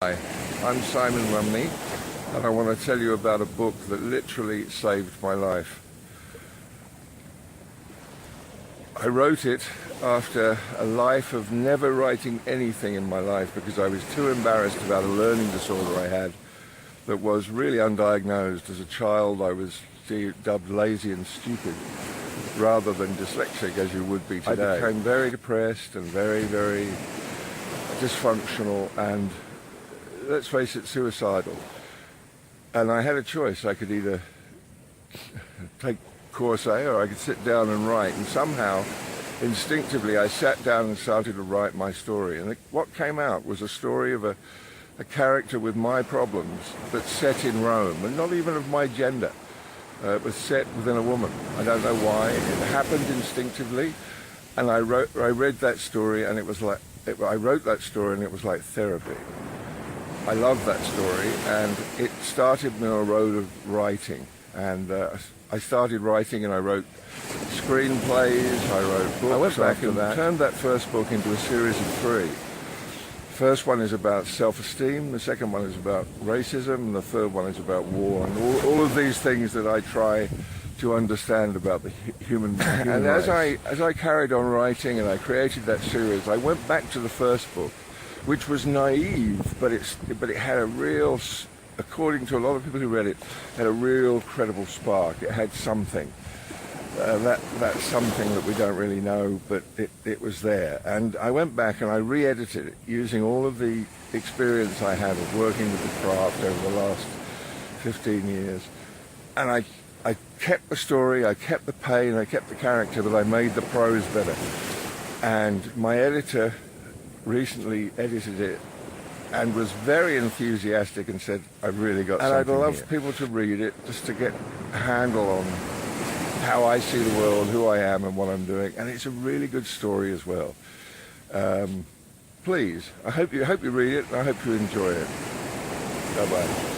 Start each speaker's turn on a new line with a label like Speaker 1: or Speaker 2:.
Speaker 1: Hi, I'm Simon Rumney, and I want to tell you about a book that literally saved my life. I wrote it after a life of never writing anything in my life because I was too embarrassed about a learning disorder I had that was really undiagnosed. As a child, I was dubbed lazy and stupid rather than dyslexic as you would be today. I became very depressed and very, very dysfunctional and, let's face it, suicidal. And I had a choice. I could either take course A or I could sit down and write. And somehow, instinctively, I sat down and started to write my story. And what came out was a story of a character with my problems, but set in Rome, and not even of my gender. It was set within a woman. I don't know why. It happened instinctively. And I read that story, and it was like, I wrote that story, and it was like therapy. I love that story, and it started me on a road of writing. And I started writing, and I wrote screenplays, I wrote books. I went back and turned that first book into a series of three. The first one is about self-esteem, the second one is about racism, and the third one is about war. And all of these things that I try to understand about the human race. And as I carried on writing and I created that series, I went back to the first book, which was naive, but it had a real, according to a lot of people who read it, had a real credible spark. It had something. That's something that we don't really know, but it was there. And I went back and I re-edited it using all of the experience I had of working with the craft over the last 15 years. And I kept the story, I kept the pain, I kept the character, but I made the prose better. And my editor recently edited it and was very enthusiastic and said, I've really got something here. And I'd love people to read it just to get a handle on how I see the world, who I am and what I'm doing. And it's a really good story as well. Please, I hope you read it and I hope you enjoy it. Bye-bye.